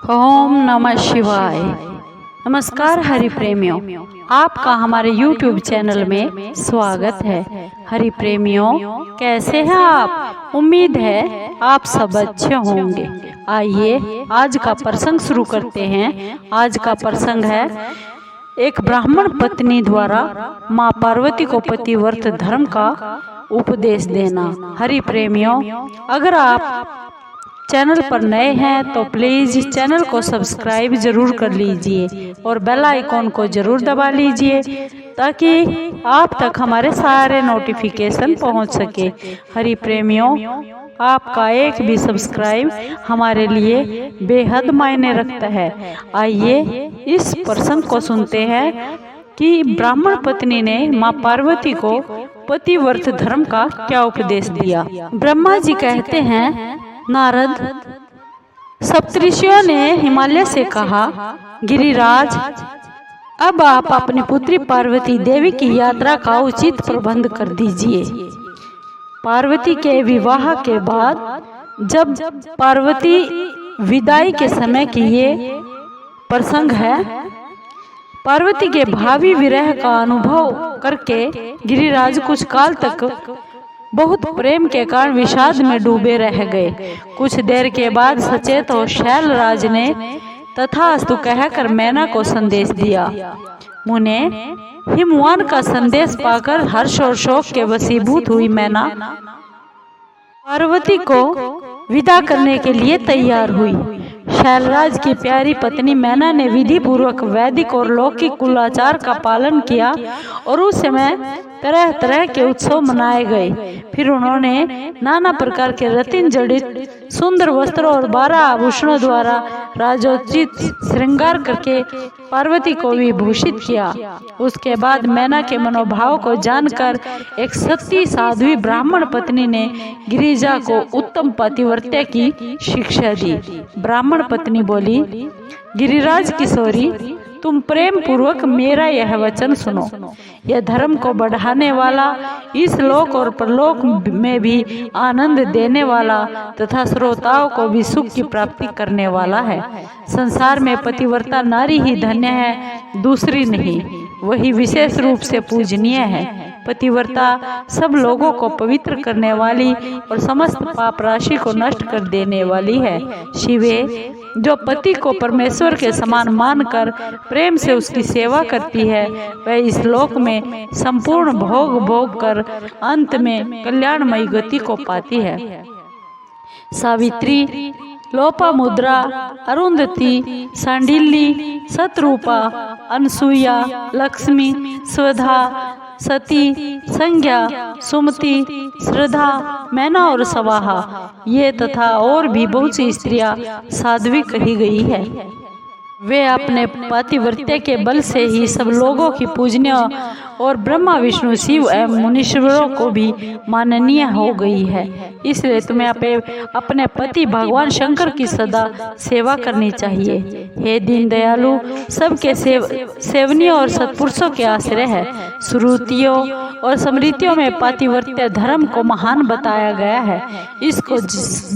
ओम नमः शिवाय। नमस्कार हरि प्रेमियों, आपका हमारे YouTube चैनल में स्वागत है। हरि प्रेमियों, कैसे हैं आप? उम्मीद है आप सब अच्छे होंगे। आइए आज का प्रसंग शुरू करते हैं। आज का प्रसंग है एक ब्राह्मण पत्नी द्वारा माँ पार्वती को पतिव्रत धर्म का उपदेश देना। हरि प्रेमियों, अगर आप चैनल पर नए हैं तो प्लीज चैनल को सब्सक्राइब जरूर कर लीजिए और बेल आइकॉन को जरूर दबा लीजिए ताकि आप तक हमारे सारे नोटिफिकेशन पहुंच सके। हरि प्रेमियों, आपका एक भी सब्सक्राइब हमारे लिए बेहद मायने रखता है। आइए इस प्रसंग को सुनते हैं कि ब्राह्मण पत्नी ने माँ पार्वती को पतिव्रत धर्म का क्या उपदेश दिया। ब्रह्मा जी कहते हैं, नारद, सप्तऋषियों ने हिमालय से कहा, गिरिराज, अब आप अपनी पुत्री पार्वती देवी की यात्रा का उचित प्रबंध कर दीजिए। पार्वती के विवाह के बाद जब पार्वती विदाई के समय की ये प्रसंग है, पार्वती के भावी विरह का अनुभव करके गिरिराज कुछ काल तक बहुत प्रेम के कारण विषाद में डूबे रह गए। कुछ देर के बाद सचेत हो शैलराज ने तथास्तु कहकर मैना को संदेश दिया। मुने, हिमवान का संदेश पाकर हर्ष और शोक के वशीभूत हुई मैना पार्वती को विदा करने के लिए तैयार हुई। शैलराज की प्यारी पत्नी मैना ने विधि पूर्वक वैदिक और लौकिक कुलाचार का पालन किया और उस समय तरह तरह के उत्सव मनाए गए। फिर उन्होंने नाना प्रकार के रत्न जड़ित सुंदर वस्त्रों और 12 आभूषणों द्वारा राजोचित श्रृंगार करके पार्वती को विभूषित किया। उसके बाद मैना के मनोभाव को जानकर एक सती साध्वी ब्राह्मण पत्नी ने गिरिजा को उत्तम पतिव्रत्या की शिक्षा दी। ब्राह्मण पत्नी बोली, गिरिराज किशोरी, तुम प्रेम पूर्वक मेरा यह वचन सुनो। यह धर्म को बढ़ाने वाला, इस लोक और परलोक में भी आनंद देने वाला तथा श्रोताओं को भी सुख की प्राप्ति करने वाला है। संसार में पतिव्रता नारी ही धन्य है, दूसरी नहीं। वही विशेष रूप से पूजनीय है। पतिव्रता सब लोगों को पवित्र करने वाली और समस्त पाप राशि को नष्ट कर देने वाली है। शिवे, जो पति को परमेश्वर के समान मानकर प्रेम से उसकी सेवा करती है, वह इस लोक में संपूर्ण भोग कर अंत में कल्याणमयी गति को पाती है। सावित्री, लोपामुद्रा, अरुंधति, सांडिल्य, सतरूपा, अनसुईया, लक्ष्मी, स्वधा, सती, संज्ञा, सुमति, श्रद्धा, मैना और सवाहा, ये तथा और भी बहुत सी स्त्रियां साध्वी कही गई है। वे अपने पतिव्रत्या के बल से ही सब लोगों की पूजनीय और ब्रह्मा विष्णु शिव एवं मुनीश्वरों को भी माननीय हो गई है। इसलिए तुम्हें अपने पति भगवान शंकर की सदा सेवा करनी चाहिए। हे दीन दयालु, सबके सेवनीय और सत्पुरुषों के आश्रय है। श्रुतियों और स्मृतियों में पतिव्रत्या धर्म को महान बताया गया है। इसको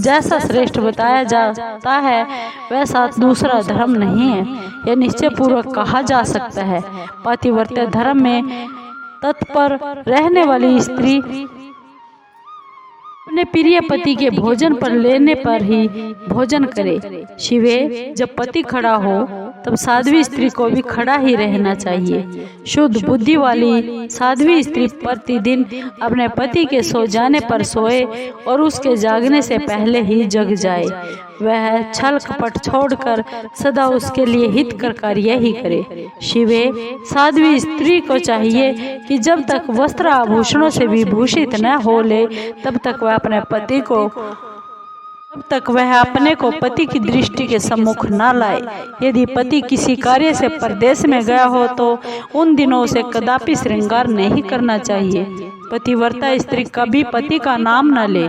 जैसा श्रेष्ठ बताया जाता है वैसा दूसरा धर्म नहीं है। यह निश्चय पूर्वक कहा जा सकता है, पतिव्रत्या धर्म में तत्पर रहने वाली स्त्री अपने प्रिय पति के भोजन पर लेने पर ही भोजन करे। शिवे, जब पति खड़ा हो तब साध्वी स्त्री को भी खड़ा ही रहना चाहिए। शुद्ध बुद्धि वाली साध्वी स्त्री प्रतिदिन अपने पति के सो जाने पर सोए और उसके जागने से पहले ही जग जाए। वह छल कपट छोड़कर सदा उसके लिए हितकर कार्य ही करे। शिवे, साध्वी स्त्री को चाहिए कि जब तक वस्त्र आभूषणों से विभूषित न हो ले तब तक वह अपने को पति की दृष्टि के सम्मुख न लाए। यदि पति किसी कार्य से परदेश में गया हो तो उन दिनों उसे कदापि श्रृंगार नहीं करना चाहिए। पतिव्रता स्त्री कभी पति का नाम न ले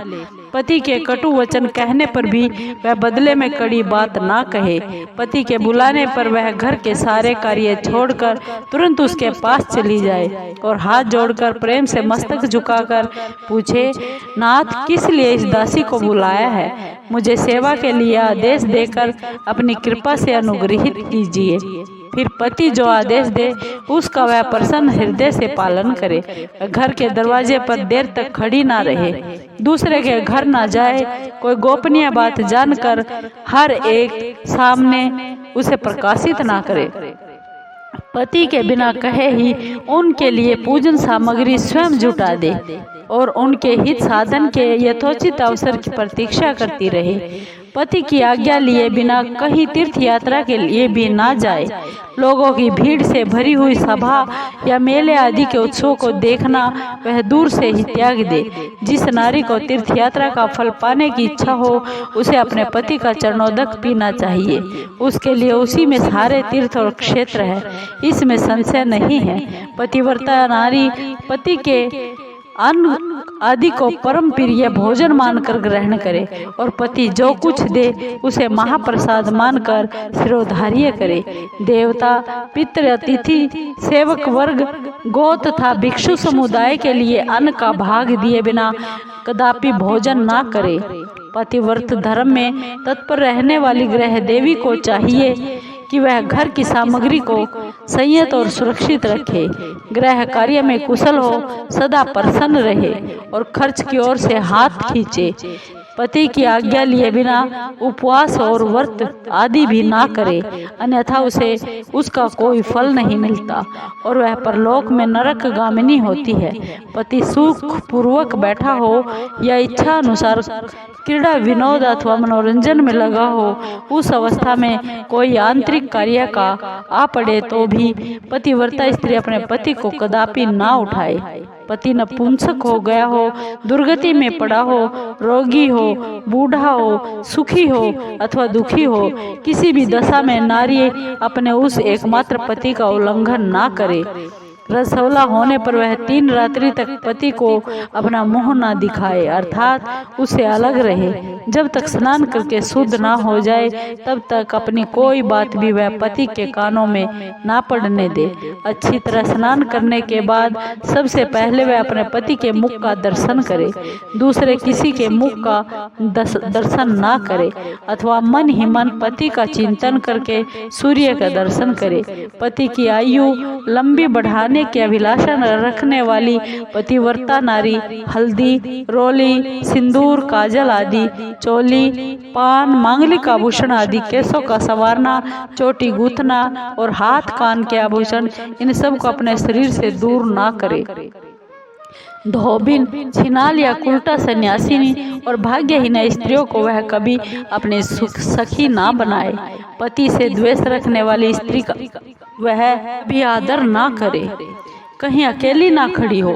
पति के कटु वचन कहने पर भी वह बदले में कड़ी बात ना कहे। पति के बुलाने पर वह घर के सारे कार्य छोड़कर तुरंत उसके पास चली जाए और हाथ जोड़कर प्रेम से मस्तक झुकाकर पूछे, नाथ किस लिए इस दासी को बुलाया है? मुझे सेवा के लिए आदेश देकर अपनी कृपा से अनुग्रहित कीजिए। फिर पति जो आदेश दे उसका वह प्रसन्न हृदय से पालन करे। घर के दरवाजे पर देर तक खड़ी ना रहे, दूसरे के घर ना जाए, कोई गोपनीय बात जानकर हर एक सामने उसे प्रकाशित ना करे। पति के बिना कहे ही उनके लिए पूजन सामग्री स्वयं जुटा दे और उनके हित साधन के यथोचित अवसर की प्रतीक्षा करती रहे। पति की आज्ञा लिए बिना कहीं तीर्थ यात्रा के लिए भी ना जाए। लोगों की भीड़ से भरी हुई सभा या मेले आदि के उत्सवों को देखना वह दूर से ही त्याग दे। जिस नारी को तीर्थ यात्रा का फल पाने की इच्छा हो उसे अपने पति का चरणोदक पीना चाहिए। उसके लिए उसी में सारे तीर्थ और क्षेत्र है, इसमें संशय नहीं है। पतिव्रता नारी पति के अन्न आदि को परम प्रिय भोजन मानकर ग्रहण करे और पति जो कुछ दे उसे महाप्रसाद मानकर सिरोधार्य करे। देवता, पितृ, अतिथि, सेवक वर्ग, गो तथा भिक्षु समुदाय के लिए अन्न का भाग दिए बिना कदापि भोजन ना करे। पतिव्रत धर्म में तत्पर रहने वाली गृह देवी को चाहिए कि वह घर की सामग्री को संयत और सुरक्षित रखे, गृह कार्य में कुशल हो, सदा प्रसन्न रहे और खर्च की ओर से हाथ खींचे। पति की आज्ञा लिए बिना उपवास और व्रत आदि भी ना करे, अन्यथा उसे उसका कोई फल नहीं मिलता और वह परलोक में नरक गामिनी होती है। पति सुख पूर्वक बैठा हो या इच्छा अनुसार क्रीड़ा विनोद अथवा मनोरंजन में लगा हो, उस अवस्था में कोई आंतरिक कार्य का आ पड़े तो भी पतिव्रता स्त्री अपने पति को कदापि ना उठाए। पति नपुंसक हो गया हो, दुर्गति में पड़ा हो, रोगी हो, बूढ़ा हो, सुखी हो अथवा दुखी हो, किसी भी दशा में नारी अपने उस एकमात्र पति का उल्लंघन ना करे। रसवला होने पर वह 3 रात्रि तक पति को अपना मुंह ना दिखाए, अर्थात उससे अलग रहे। जब तक स्नान करके शुद्ध ना हो जाए तब तक अपनी कोई बात भी वह पति के कानों में ना पड़ने दे। अच्छी तरह स्नान करने के बाद सबसे पहले वह अपने पति के मुख का दर्शन करे, दूसरे किसी के मुख का दर्शन ना करे अथवा मन ही मन पति का चिंतन करके सूर्य का दर्शन करे। पति की आयु लंबी बढ़ाने की अभिलाषा रखने वाली पतिव्रता नारी हल्दी, रोली, सिंदूर, काजल आदि, चोली, पान, मांगलिक आभूषण आदि, केसों का संवारना, चोटी गूंथना और हाथ कान के आभूषण, इन सब को अपने शरीर से दूर ना करे। धोबिन, छिनाल या कुलटा सन्यासिनी और भाग्यहीन स्त्रियों को वह कभी अपने सखी ना बनाए। पति से द्वेष रखने वाली स्त्री का वह भी आदर ना करे। कहीं अकेली ना खड़ी हो,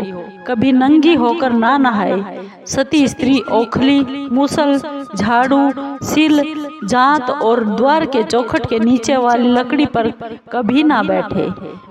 कभी नंगी होकर ना नहाए। सती स्त्री ओखली, मूसल, झाड़ू, सिल, जांत और द्वार के चौखट के नीचे वाली लकड़ी पर कभी ना बैठे।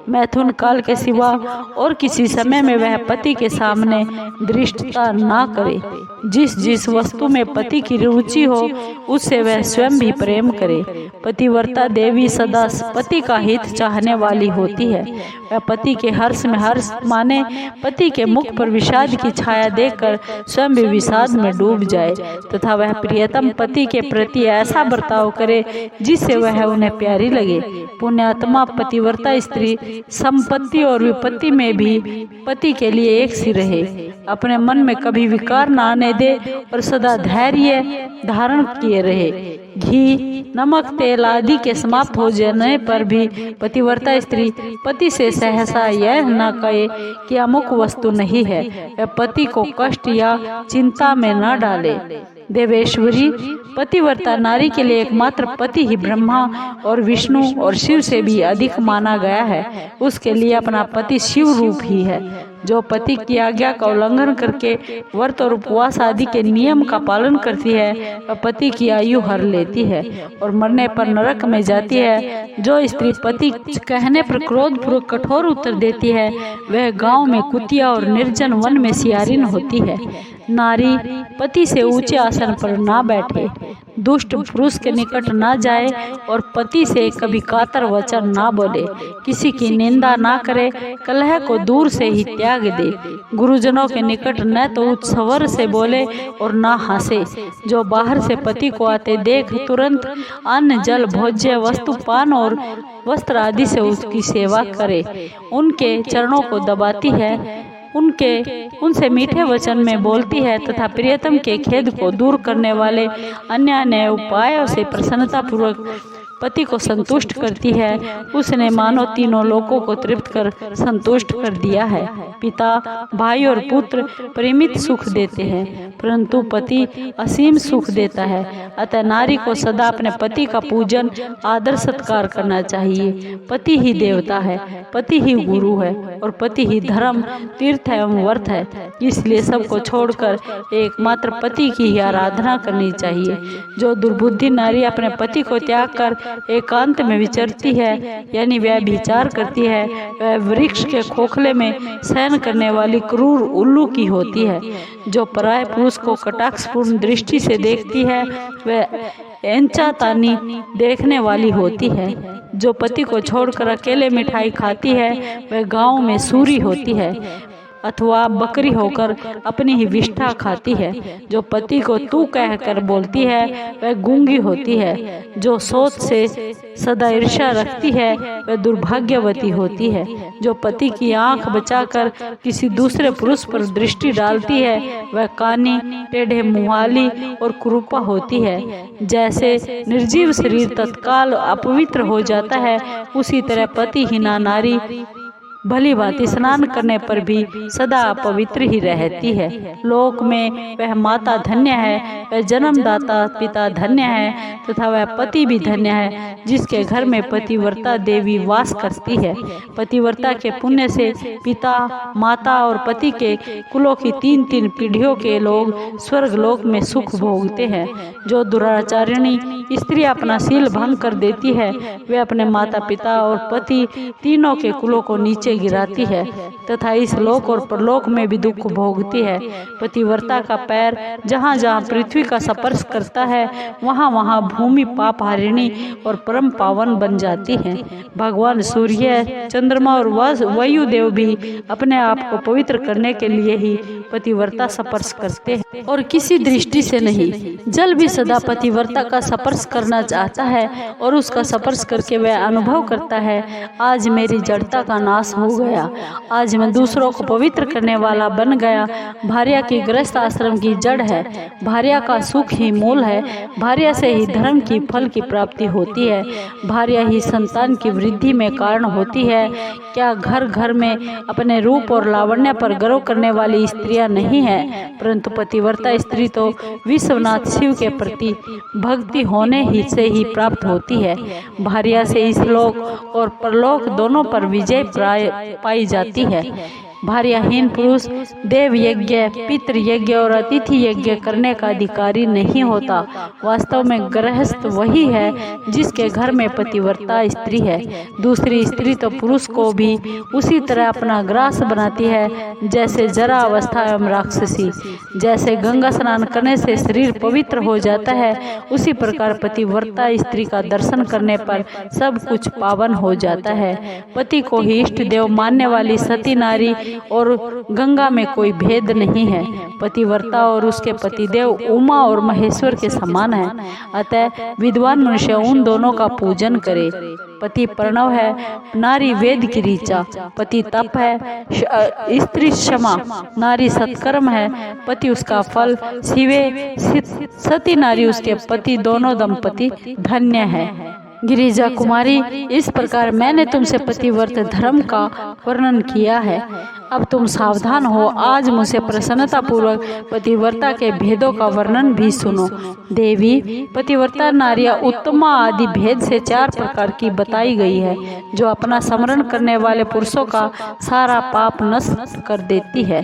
मैथुन काल के सिवा और किसी समय में वह पति के सामने दृष्टता ना करे। जिस जिस वस्तु में पति की रुचि हो उससे वह स्वयं भी प्रेम करे। पतिव्रता देवी सदा पति का हित चाहने वाली होती है। वह पति के हर्ष में हर्ष माने, पति के मुख पर विषाद की छाया देखकर स्वयं भी विषाद में डूब जाए तथा वह प्रियतम पति के प्रति ऐसा बर्ताव करे जिससे वह उन्हें प्यारी लगे। पुण्यात्मा पतिव्रता स्त्री संपत्ति और विपत्ति में भी पति के लिए एक सी रहे, अपने मन में कभी विकार न आने दे और सदा धैर्य धारण किए रहे। घी, नमक, तेल आदि के समाप्त हो जाने पर भी पतिव्रता स्त्री पति से सहसा यह न कहे कि अमुक वस्तु नहीं है, वह पति को कष्ट या चिंता में न डाले। देवेश्वरी पतिव्रता नारी के लिए एकमात्र पति ही ब्रह्मा और विष्णु और शिव से भी अधिक माना गया है। उसके लिए अपना पति शिव रूप ही है। जो पति की आज्ञा का उल्लंघन करके व्रत और उपवास आदि के नियम का पालन करती है वह पति की आयु हर लेती है और मरने पर नरक में जाती है। जो स्त्री पति कहने पर क्रोध पूर्वक कठोर उत्तर देती है वह गांव में कुतिया और निर्जन वन में सियारिन होती है। नारी पति से ऊंचे आसन पर ना बैठे, दुष्ट पुरुष के निकट ना जाए और पति से कभी कातर वचन ना बोले, किसी की निंदा ना करे, कलह को दूर से ही त्याग दे, गुरुजनों के निकट न तो उच्च स्वर से बोले और ना हंसे, जो बाहर से पति को आते देख तुरंत अन्न जल भोज्य वस्तु पान और वस्त्र आदि से उसकी सेवा करे, उनके चरणों को दबाती है, उनसे मीठे वचन में बोलती है तथा प्रियतम के खेद को दूर करने वाले अन्य उपायों से प्रसन्नता पूर्वक पति को संतुष्ट करती है, उसने मानो तीनों लोकों को तृप्त कर संतुष्ट कर दिया है। पिता, भाई और पुत्र परिमित सुख देते हैं, परंतु पति असीम सुख देता है। अतः नारी को सदा अपने पति का पूजन आदर सत्कार करना चाहिए। पति ही देवता है, पति ही गुरु है और पति ही धर्म तीर्थ एवं वर्थ है, इसलिए सबको छोड़कर एकमात्र पति की ही आराधना करनी चाहिए। जो दुर्बुद्धि नारी अपने पति को त्याग कर एकांत में विचरती है, यानी व्यभिचार करती है, वह वृक्ष के खोखले में शयन करने वाली क्रूर उल्लू की होती है। जो पराये पुरुष को कटाक्षपूर्ण दृष्टि से देखती है, वह एंचातानी देखने वाली होती है। जो पति को छोड़कर अकेले मिठाई खाती है, वह गांव में सूरी होती है अथवा बकरी होकर अपनी ही विष्ठा खाती है। जो पति को तू कहकर बोलती है, वह गूंगी होती है। जो सोच से सदा ईर्ष्या रखती है, वह दुर्भाग्यवती होती है। जो पति की आंख बचाकर किसी दूसरे पुरुष पर दृष्टि डालती है, वह कानी, टेढ़े मुहाली और कुरूपा होती है। जैसे निर्जीव शरीर तत्काल अपवित्र हो जाता है, उसी तरह पतिहीना नारी भली भांति स्नान करने पर भी सदा पवित्र ही रहती है। लोक में वह माता धन्य है, वह जन्मदाता पिता धन्य है तथा वह पति भी धन्य है, जिसके घर में पतिव्रता देवी वास करती है। पतिव्रता के पुण्य से पिता, माता और पति के कुलों की 3-3 पीढ़ियों के लोग स्वर्ग लोक में सुख भोगते हैं। जो दुराचारिणी स्त्री अपना शील भंग कर देती है, वे अपने माता पिता और पति तीनों के कुलों को नीचे गिराती है तथा इस लोक और परलोक में भी दुख भोगती है। पतिव्रता का पैर जहाँ जहाँ पृथ्वी का स्पर्श करता है, वहाँ वहाँ भूमि पाप हारिणी और परम पावन बन जाती है। भगवान सूर्य, चंद्रमा और वायुदेव भी अपने आप को पवित्र करने के लिए ही पतिव्रता स्पर्श करते हैं और किसी दृष्टि से नहीं। जल भी सदा पतिव्रता का स्पर्श करना चाहता है और उसका स्पर्श करके वह अनुभव करता है, आज मेरी जड़ता का नाश हो गया, आज मैं दूसरों को पवित्र करने वाला बन गया। भार्या की गृहस्थ आश्रम की जड़ है, भार्या का सुख ही मूल है, भार्या से ही धर्म की फल की प्राप्ति होती है, भार्या ही संतान की वृद्धि में कारण होती है। क्या घर घर में अपने रूप और लावण्य पर गर्व करने वाली स्त्रियां नहीं है, परंतु पतिव्रता स्त्री तो विश्वनाथ शिव के प्रति भक्ति होने ही से ही प्राप्त होती है। भार्या से इस लोक और परलोक दोनों पर विजय पाई जाती है। भार्याहीन पुरुष देव यज्ञ, पितृ यज्ञ और अतिथि यज्ञ करने का अधिकारी नहीं होता। वास्तव में गृहस्थ वही है जिसके घर में पतिव्रता स्त्री है। दूसरी स्त्री तो पुरुष को भी उसी तरह अपना ग्रास बनाती है जैसे जरा अवस्था एवं राक्षसी। जैसे गंगा स्नान करने से शरीर पवित्र हो जाता है, उसी प्रकार पतिव्रता स्त्री का दर्शन करने पर सब कुछ पावन हो जाता है। पति को ही इष्ट देव मानने वाली सती नारी और गंगा में कोई भेद नहीं है। पतिव्रता और उसके पतिदेव उमा और महेश्वर के समान है। अतः विद्वान मनुष्य उन दोनों का पूजन करे। पति प्रणव है, नारी वेद की ऋचा। पति तप है, स्त्री क्षमा, नारी सत्कर्म है, पति उसका फल। शिवे सती नारी उसके पति, दोनों दंपति धन्य है। गिरिजा कुमारी, इस प्रकार मैंने तुमसे पतिव्रत धर्म का वर्णन किया है। अब तुम सावधान हो। आज मुझसे प्रसन्नता पूर्वक पतिव्रता के भेदों का वर्णन भी सुनो। देवी, पतिव्रता नारियां उत्तमा आदि भेद से 4 प्रकार की बताई गई है, जो अपना स्मरण करने वाले पुरुषों का सारा पाप नष्ट कर देती है।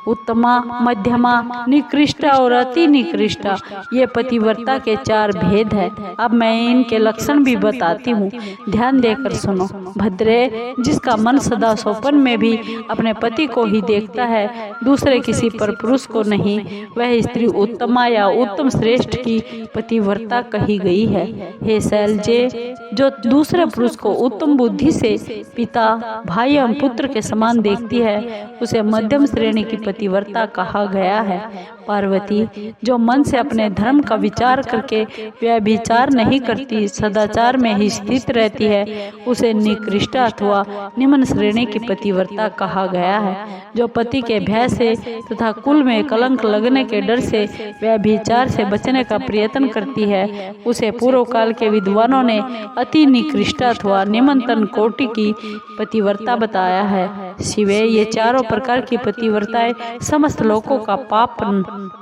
उत्तमा, मध्यमा, निकृष्टा और अति निकृष्टा, ये पतिव्रता के 4 भेद है। अब मैं इनके लक्षण भी बताती हूँ, ध्यान देकर सुनो। भद्रे, जिसका मन सदा सौपन में भी अपने पति को ही देखता है, दूसरे किसी पर पुरुष को नहीं, वह स्त्री उत्तमा या उत्तम श्रेष्ठ की पतिव्रता कही गई है। हे शैलजे, जो दूसरे पुरुष को उत्तम बुद्धि से पिता, भाई एवं पुत्र के समान देखती है, उसे मध्यम श्रेणी की पतिव्रता कहा गया है। पार्वती, जो मन से अपने धर्म का विचार करके व्यभिचार नहीं करती, सदाचार में ही स्थित रहती है, उसे निकृष्ट अथवा निम्न श्रेणी की पतिव्रता कहा गया है। जो पति के भय से तथा कुल में कलंक लगने के डर से व्यभिचार से बचने का प्रयत्न करती है, उसे पूर्व काल के विद्वानों ने अति निकृष्ट अथवा निम्नतम कोटि की पतिव्रता बताया है। शिवे, ये चारों प्रकार की पतिव्रताएं समस्त लोगों का पाप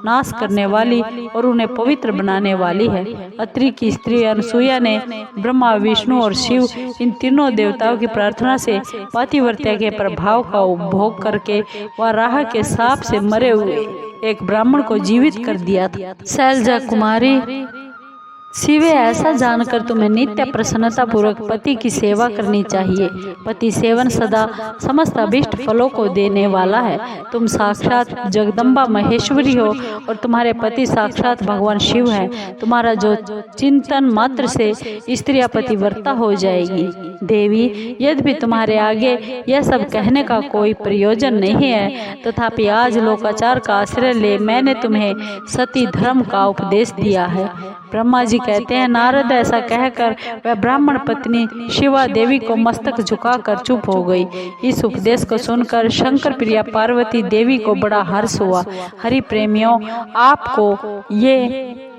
नाश करने वाली और उन्हें पवित्र बनाने वाली है। अत्रि की स्त्री अनसुईया ने ब्रह्मा, विष्णु और शिव इन तीनों देवताओं की प्रार्थना से पतिव्रता के प्रभाव का उपभोग करके वराह के साप से मरे हुए एक ब्राह्मण को जीवित कर दिया था। शैलजा कुमारी, शिवे, ऐसा जानकर तुम्हें नित्य प्रसन्नता पूर्वक पति की सेवा करनी चाहिए। पति सेवन सदा समस्त अभिष्ट फलों को देने वाला है। तुम साक्षात जगदम्बा महेश्वरी हो और तुम्हारे पति साक्षात भगवान शिव हैं। तुम्हारा जो चिंतन मात्र से स्त्रियां पतिव्रता हो जाएगी। देवी, यद्यपि तुम्हारे आगे यह सब कहने का कोई प्रयोजन नहीं है, तथापि आज लोकाचार का आश्रय ले मैंने तुम्हें सती धर्म का उपदेश दिया है। ब्रह्मा जी कहते हैं, नारद ऐसा कहकर वह ब्राह्मण पत्नी शिवा देवी को मस्तक झुकाकर चुप हो गई। इस उपदेश को सुनकर शंकर प्रिया पार्वती देवी को बड़ा हर्ष हुआ। हरि प्रेमियों, आपको ये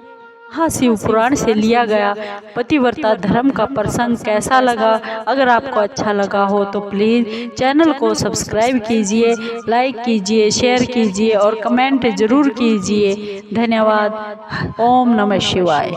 शिव पुराण से लिया गया पतिव्रता धर्म का प्रसंग कैसा लगा? अगर आपको अच्छा लगा हो तो प्लीज़ चैनल को सब्सक्राइब कीजिए, लाइक कीजिए, शेयर कीजिए और कमेंट जरूर कीजिए। धन्यवाद। ओम नमः शिवाय।